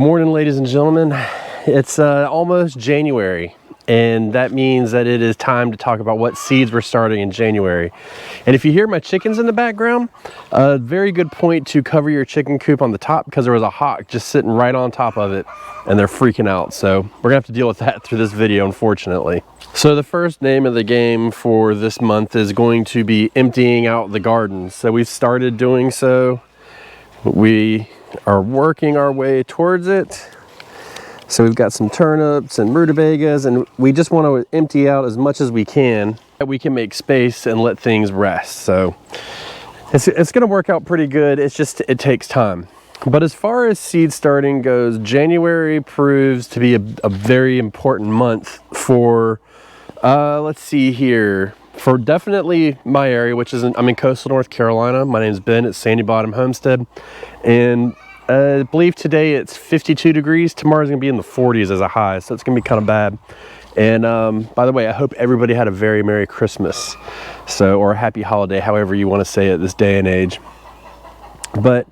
Morning, ladies and gentlemen. It's almost January, and that means that it is time to talk about what seeds we're starting in January. And if you hear my chickens in the background, a very good point to cover your chicken coop on the top, because there was a hawk just sitting right on top of it and they're freaking out. So we're gonna have to deal with that through this video, unfortunately. So the first name of the game for this month is going to be emptying out the garden. So we've started doing so. We are working our way towards it. So we've got some turnips and rutabagas, and we just want to empty out as much as we can, that we can make space and let things rest. So it's going to work out pretty good. It's just, it takes time. But as far as seed starting goes, January proves to be a very important month for, let's see here, for definitely my area, which is I'm in coastal North Carolina. My name's Ben at Sandy Bottom Homestead, and I believe today it's 52 degrees. Tomorrow's gonna be in the 40s as a high, so it's gonna be kind of bad. And by the way, I hope everybody had a very Merry Christmas, or a happy holiday, however you want to say it this day and age. But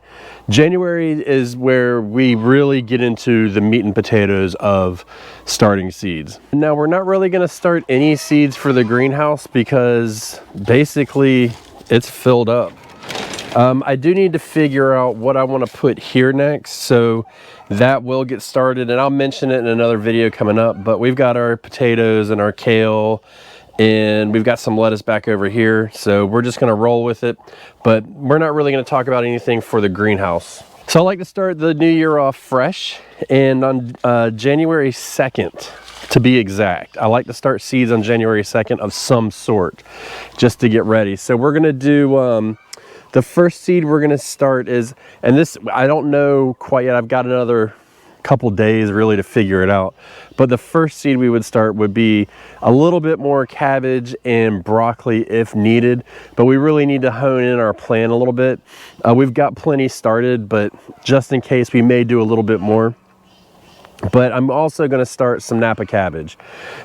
January is where we really get into the meat and potatoes of starting seeds. Now, we're not really going to start any seeds for the greenhouse because basically it's filled up. I do need to figure out what I want to put here next, so that will get started, and I'll mention it in another video coming up. But we've got our potatoes and our kale, and we've got some lettuce back over here, so we're just going to roll with it. But we're not really going to talk about anything for the greenhouse. So I like to start the new year off fresh, and on January 2nd, to be exact, I like to start seeds on January 2nd of some sort, just to get ready. So we're going to do the first seed we're going to start is, and this I don't know quite yet, I've got another couple days really to figure it out, but the first seed we would start would be a little bit more cabbage and broccoli if needed, but we really need to hone in our plan a little bit. We've got plenty started, but just in case, we may do a little bit more. But I'm also going to start some Napa cabbage.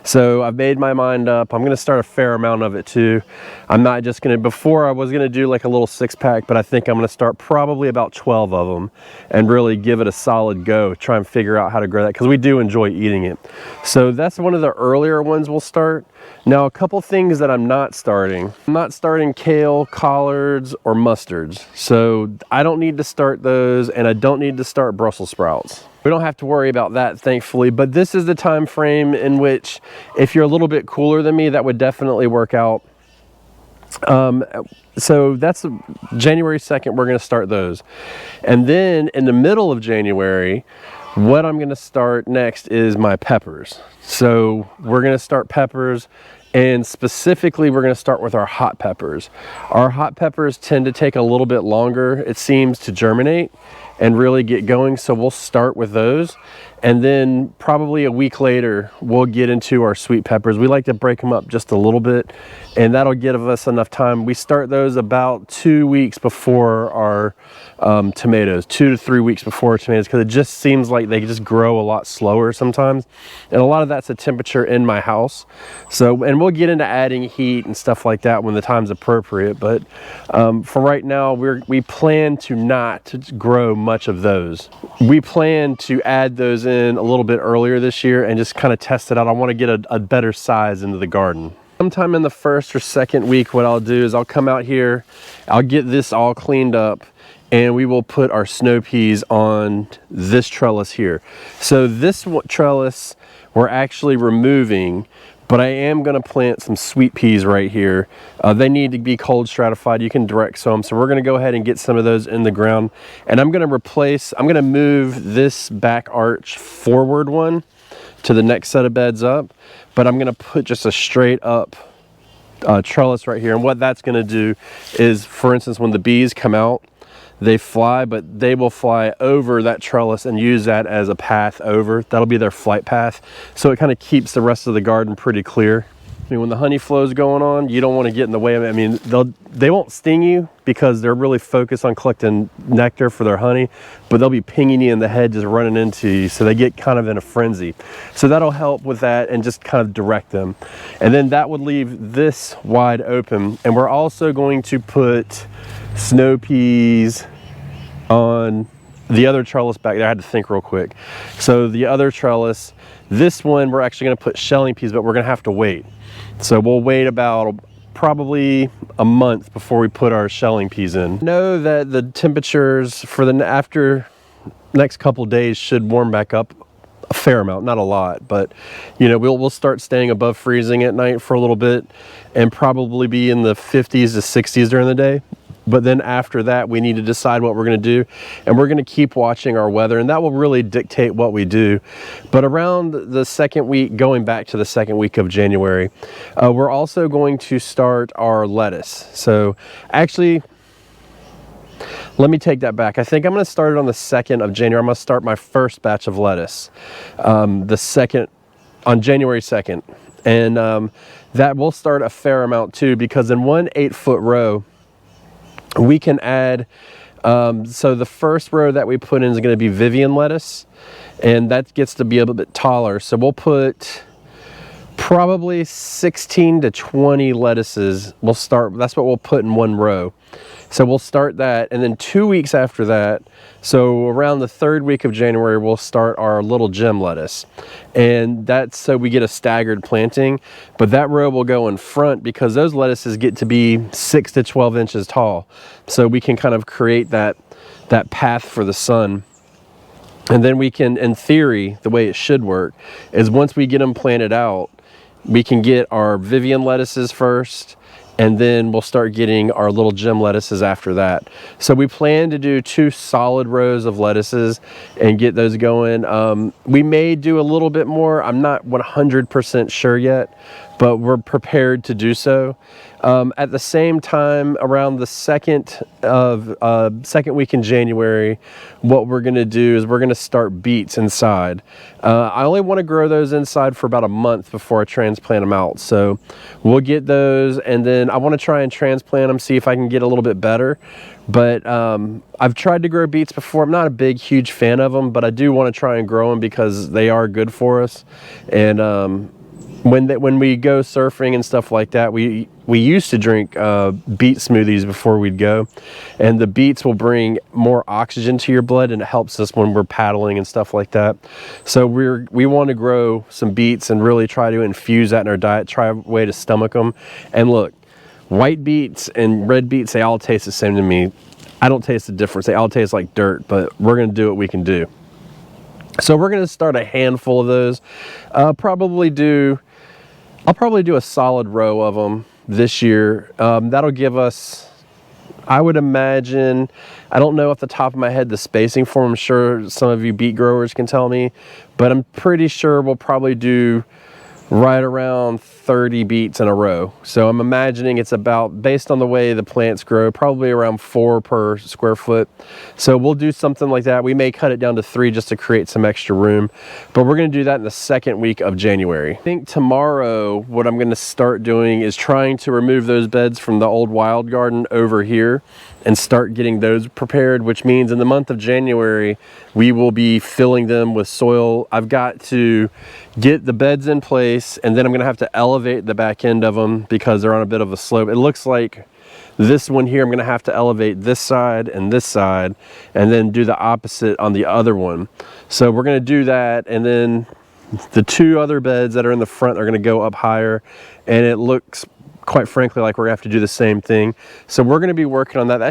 So I've made my mind up. I'm going to start a fair amount of it too. I'm not just going to, before I was going to do like a little 6-pack, but I think I'm going to start probably about 12 of them and really give it a solid go. Try and figure out how to grow that, because we do enjoy eating it. So that's one of the earlier ones we'll start. Now, a couple things that I'm not starting. I'm not starting kale, collards, or mustards. So I don't need to start those, and I don't need to start Brussels sprouts. We don't have to worry about that, thankfully, but this is the time frame in which, if you're a little bit cooler than me, that would definitely work out. So that's January 2nd, we're going to start those. And then in the middle of January, what I'm going to start next is my peppers. So we're going to start peppers, and specifically we're going to start with our hot peppers. Our hot peppers tend to take a little bit longer, it seems, to germinate and really get going, so we'll start with those, and then probably a week later we'll get into our sweet peppers. We like to break them up just a little bit, and that'll give us enough time. We start those about 2 weeks before our tomatoes, 2 to 3 weeks before our tomatoes, because it just seems like they just grow a lot slower sometimes, and a lot of that's the temperature in my house. So, and we'll get into adding heat and stuff like that when the time's appropriate, but for right now, we plan to not grow much of those. We plan to add those in a little bit earlier this year and just kind of test it out. I want to get a better size into the garden. Sometime in the first or second week, what I'll do is I'll come out here, I'll get this all cleaned up, and we will put our snow peas on this trellis here. So this trellis we're actually removing, but I am going to plant some sweet peas right here. They need to be cold stratified. You can direct sow them. So we're going to go ahead and get some of those in the ground. And I'm going to move this back arch forward one to the next set of beds up. But I'm going to put just a straight up trellis right here. And what that's going to do is, for instance, when the bees come out, they fly, but they will fly over that trellis and use that as a path over. That'll be their flight path. So it kind of keeps the rest of the garden pretty clear. I mean, when the honey flow is going on, you don't want to get in the way of it. I mean, they won't sting you because they're really focused on collecting nectar for their honey, but they'll be pinging you in the head, just running into you. So they get kind of in a frenzy. So that'll help with that and just kind of direct them. And then that would leave this wide open. And we're also going to put snow peas on the other trellis back there, I had to think real quick. So the other trellis, this one we're actually going to put shelling peas, but we're going to have to wait. So we'll wait about probably a month before we put our shelling peas in. I know that the temperatures for the after next couple days should warm back up a fair amount, not a lot, but you know, we'll start staying above freezing at night for a little bit and probably be in the 50s to 60s during the day. But then after that, we need to decide what we're going to do, and we're going to keep watching our weather, and that will really dictate what we do. But around the second week, going back to the second week of January, we're also going to start our lettuce. So actually, let me take that back. I think I'm going to start it on the 2nd of January. I'm going to start my first batch of lettuce on January 2nd. And that will start a fair amount too, because in one 8-foot row, we can add, so the first row that we put in is going to be Vivian lettuce, and that gets to be a little bit taller. So we'll put probably 16 to 20 lettuces. That's what we'll put in one row. So we'll start that, and then 2 weeks after that, so around the 3rd week of January, we'll start our little gem lettuce. And that's so we get a staggered planting, but that row will go in front because those lettuces get to be 6 to 12 inches tall. So we can kind of create that path for the sun. And then we can, in theory, the way it should work is once we get them planted out, we can get our Vivian lettuces first, and then we'll start getting our little gem lettuces after that. So we plan to do 2 solid rows of lettuces and get those going. We may do a little bit more. I'm not 100% sure yet, but we're prepared to do so. At the same time, around the second week in January, what we're going to do is we're going to start beets inside. I only want to grow those inside for about a month before I transplant them out. So we'll get those, and then I want to try and transplant them, see if I can get a little bit better. But I've tried to grow beets before. I'm not a huge fan of them, but I do want to try and grow them because they are good for us. And when we go surfing and stuff like that, we used to drink beet smoothies before we'd go, and the beets will bring more oxygen to your blood, and it helps us when we're paddling and stuff like that. So we want to grow some beets and really try to infuse that in our diet, try a way to stomach them. And look, white beets and red beets, they all taste the same to me. I don't taste the difference. They all taste like dirt, but we're going to do what we can do. So we're going to start a handful of those. I'll probably do a solid row of them this year. That'll give us, I would imagine, I don't know off the top of my head the spacing for them. I'm sure some of you beet growers can tell me, but I'm pretty sure we'll probably do right around 30 beets in a row. So I'm imagining it's about, based on the way the plants grow, probably around 4 per square foot. So we'll do something like that. We may cut it down to 3 just to create some extra room, but we're going to do that in the 2nd week of January. I think tomorrow what I'm going to start doing is trying to remove those beds from the old wild garden over here and start getting those prepared, which means in the month of January we will be filling them with soil. I've got to get the beds in place, and then I'm going to have to elevate the back end of them because they're on a bit of a slope. It looks like this one here, I'm going to have to elevate this side, and then do the opposite on the other one. So we're going to do that, and then the 2 other beds that are in the front are going to go up higher, and it looks, quite frankly, like we're going to have to do the same thing. So we're going to be working on that.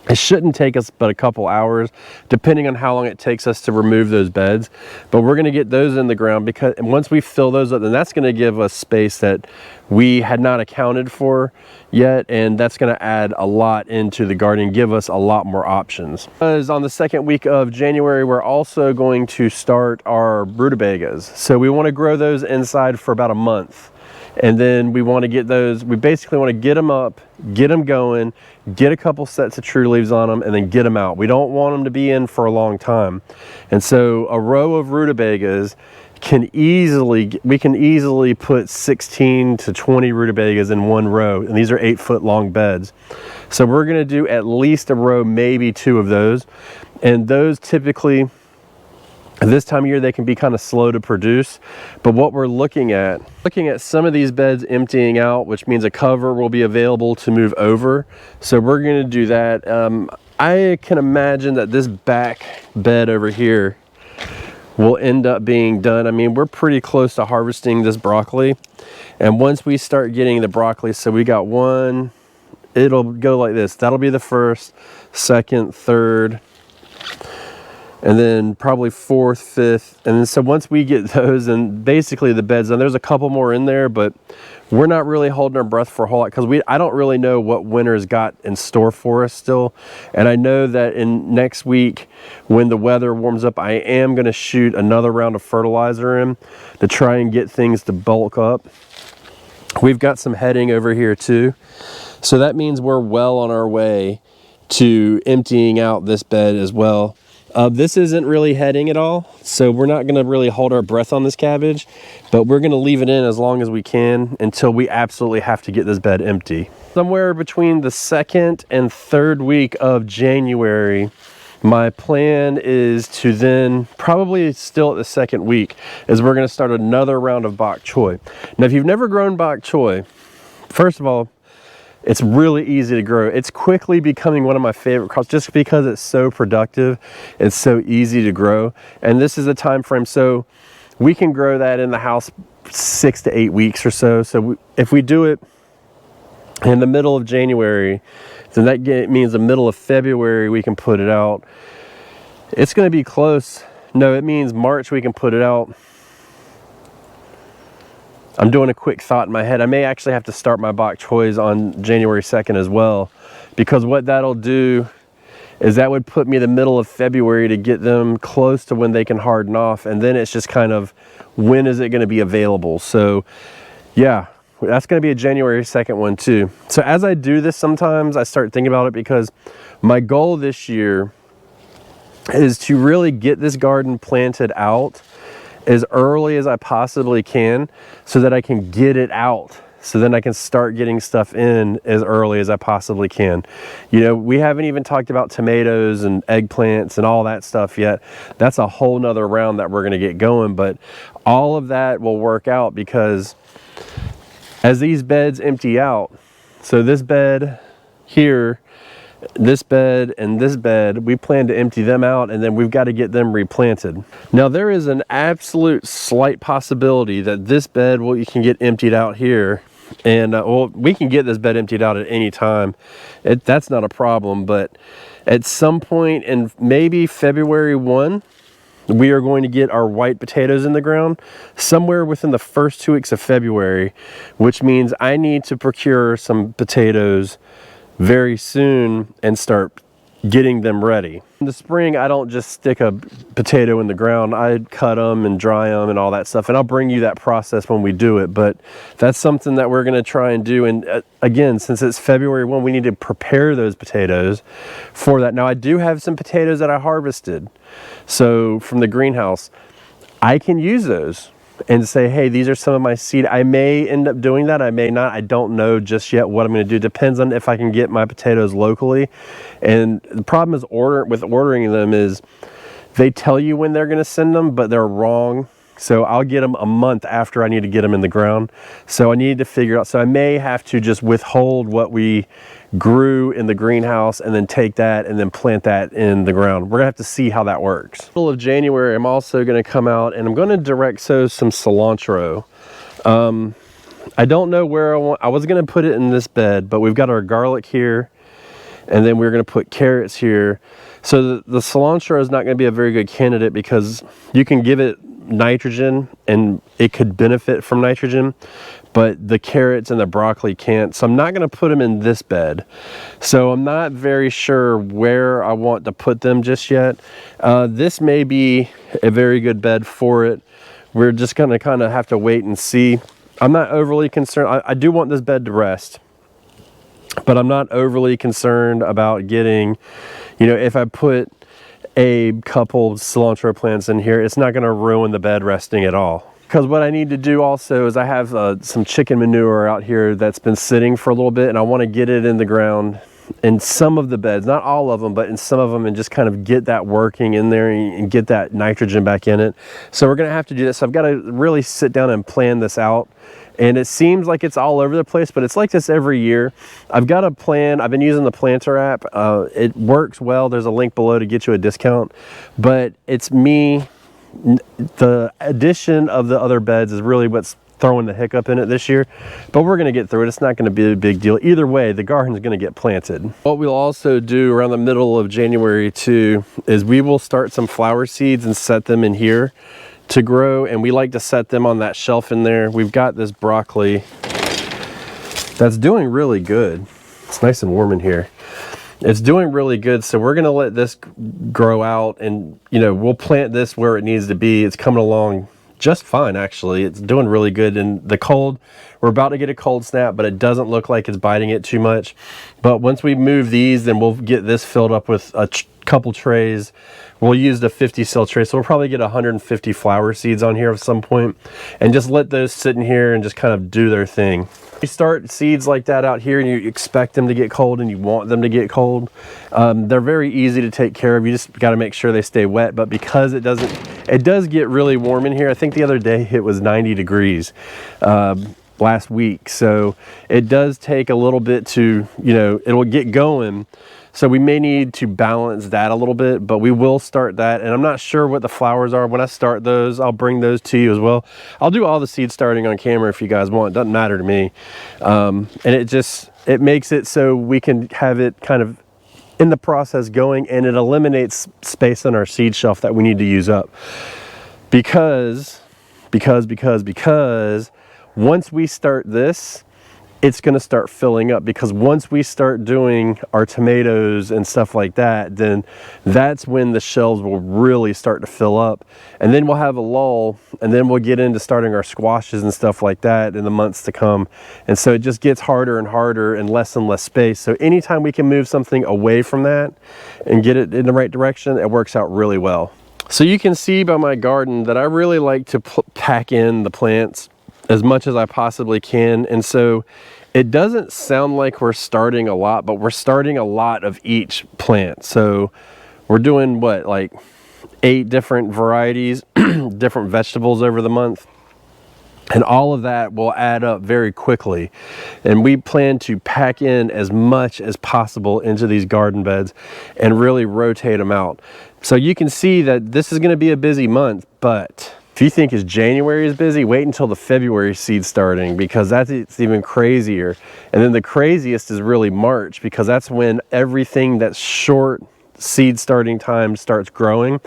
It shouldn't take us but a couple hours, depending on how long it takes us to remove those beds. But we're going to get those in the ground, because once we fill those up, then that's going to give us space that we had not accounted for yet, and that's going to add a lot into the garden, give us a lot more options. Because on the 2nd week of January, we're also going to start our rutabagas. So we want to grow those inside for about a month. And then we want to get those, we basically want to get them up, get them going, get a couple sets of true leaves on them, and then get them out. We don't want them to be in for a long time. And so a row of rutabagas we can easily put 16 to 20 rutabagas in one row, and these are 8-foot long beds. So we're going to do at least a row, maybe 2 of those. And those typically, this time of year, they can be kind of slow to produce, but what we're looking at some of these beds emptying out, which means a cover will be available to move over. So we're going to do that. I can imagine that this back bed over here will end up being done. I mean, we're pretty close to harvesting this broccoli. And once we start getting the broccoli, so we got one, it'll go like this. That'll be the first, second, third, and then probably fourth, fifth. And then so once we get those, and basically the bed's done, there's a couple more in there, but we're not really holding our breath for a whole lot because I don't really know what winter's got in store for us still. And I know that in next week when the weather warms up, I am going to shoot another round of fertilizer in to try and get things to bulk up. We've got some heading over here too. So that means we're well on our way to emptying out this bed as well. This isn't really heading at all, so we're not going to really hold our breath on this cabbage, but we're going to leave it in as long as we can until we absolutely have to get this bed empty. Somewhere between the 2nd and 3rd week of January, my plan is to then, probably still at the 2nd week, is we're going to start another round of bok choy. Now, if you've never grown bok choy, first of all, it's really easy to grow. It's quickly becoming one of my favorite crops just because it's so productive. It's so easy to grow. And this is a time frame, so we can grow that in the house 6 to 8 weeks or so. So if we do it in the middle of January, then that means the middle of February we can put it out. It's going to be close. No, it means March we can put it out. I'm doing a quick thought in my head. I may actually have to start my bok choys on January 2nd as well, because what that'll do is that would put me the middle of February to get them close to when they can harden off. And then it's just kind of, when is it going to be available? So yeah, that's going to be a January 2nd one too. So as I do this, sometimes I start thinking about it because my goal this year is to really get this garden planted out as early as I possibly can so that I can get it out, so then I can start getting stuff in as early as I possibly can. You know, we haven't even talked about tomatoes and eggplants and all that stuff yet. That's a whole nother round that we're going to get going, but all of that will work out because as these beds empty out, so this bed here, this bed and this bed, we plan to empty them out, and then we've got to get them replanted. Now there is an absolute slight possibility that this bed you can get emptied out here, and well, we can get this bed emptied out at any time. That's not a problem, but at some point in maybe February 1, we are going to get our white potatoes in the ground somewhere within the first 2 weeks of February, which means I need to procure some potatoes very soon and start getting them ready. In the spring, I don't just stick a potato in the ground. I cut them and dry them and all that stuff, and I'll bring you that process when we do it. But that's something that we're going to try and do. And again, since it's February 1, we need to prepare those potatoes for that. Now I do have some potatoes that I harvested, so from the greenhouse, I can use those and say, hey, these are some of my seed. I may end up doing that, I may not. I don't know just yet what I'm going to do. Depends on if I can get my potatoes locally. And the problem is ordering them is they tell you when they're going to send them, but they're wrong. So I'll get them a month after I need to get them in the ground. So I need to figure out, so I may have to just withhold what we grew in the greenhouse and then take that and then plant that in the ground. We're gonna have to see how that works. Middle of January, I'm also gonna come out and I'm gonna direct sow some cilantro. I don't know where I was gonna put it in this bed, but we've got our garlic here, and then we're gonna put carrots here. So the cilantro is not gonna be a very good candidate because you can give it nitrogen and it could benefit from nitrogen, but the carrots and the broccoli can't. So I'm not going to put them in this bed. So I'm not very sure where I want to put them just yet. This may be a very good bed for it. We're just going to kind of have to wait and see. I'm not overly concerned. I do want this bed to rest, but I'm not overly concerned about getting, you know, if I put a couple cilantro plants in here, it's not going to ruin the bed resting at all. Because what I need to do also is I have some chicken manure out here that's been sitting for a little bit, and I want to get it in the ground in some of the beds, not all of them, but in some of them, and just kind of get that working in there and get that nitrogen back in it. So we're gonna have to do this. So I've got to really sit down and plan this out. And it seems like it's all over the place, but it's like this every year. I've got a plan. I've been using the Planter app. It works well. There's a link below to get you a discount, but it's me. The addition of the other beds is really what's throwing the hiccup in it this year, but we're going to get through it. It's not going to be a big deal. Either way, the garden's going to get planted. What we'll also do around the middle of January too is we will start some flower seeds and set them in here to grow, and we like to set them on that shelf in there. We've got this broccoli that's doing really good. It's nice and warm in here. It's doing really good, so we're gonna let this grow out, and you know, we'll plant this where it needs to be. It's coming along just fine, actually. It's doing really good. And the cold, we're about to get a cold snap, but it doesn't look like it's biting it too much. But once we move these, then we'll get this filled up with a couple trays. We'll use the 50 cell tray, so we'll probably get 150 flower seeds on here at some point, and just let those sit in here and just kind of do their thing. You start seeds like that out here and you expect them to get cold and you want them to get cold. They're very easy to take care of. You just got to make sure they stay wet. But because it does get really warm in here. I think the other day it was 90 degrees last week, so it does take a little bit to, you know, it'll get going. So we may need to balance that a little bit, but we will start that. And I'm not sure what the flowers are. When I start those, I'll bring those to you as well. I'll do all the seed starting on camera if you guys want. It doesn't matter to me. And it makes it so we can have it kind of in the process going, and it eliminates space on our seed shelf that we need to use up. Because once we start this, it's going to start filling up, because once we start doing our tomatoes and stuff like that, then that's when the shelves will really start to fill up. And then we'll have a lull, and then we'll get into starting our squashes and stuff like that in the months to come. And so it just gets harder and harder and less space. So anytime we can move something away from that and get it in the right direction, it works out really well. So you can see by my garden that I really like to pack in the plants as much as I possibly can. And so it doesn't sound like we're starting a lot, but we're starting a lot of each plant. So we're doing what, like 8 different varieties, different vegetables over the month. And all of that will add up very quickly. And we plan to pack in as much as possible into these garden beds and really rotate them out. So you can see that this is going to be a busy month, but if you think January is busy, wait until the February seed starting, because it's even crazier. And then the craziest is really March, because that's when everything that's short seed starting time starts growing.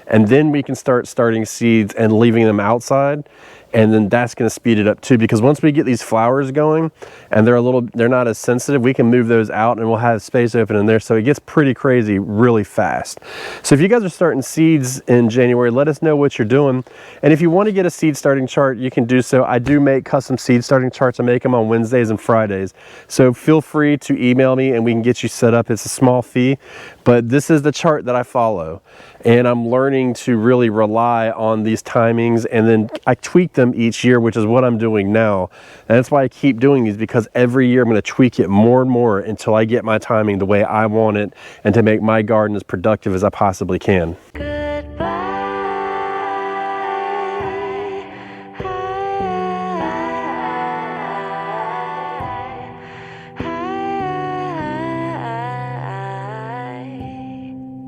And then we can start starting seeds and leaving them outside. And then that's going to speed it up too, because once we get these flowers going and they're not as sensitive, we can move those out and we'll have space open in there. So it gets pretty crazy really fast. So if you guys are starting seeds in January, let us know what you're doing. And if you want to get a seed starting chart, you can do so. I do make custom seed starting charts. I make them on Wednesdays and Fridays. So feel free to email me and we can get you set up. It's a small fee, but this is the chart that I follow. And I'm learning to really rely on these timings, and then I tweak them each year, which is what I'm doing now. And that's why I keep doing these, because every year I'm going to tweak it more and more until I get my timing the way I want it and to make my garden as productive as I possibly can.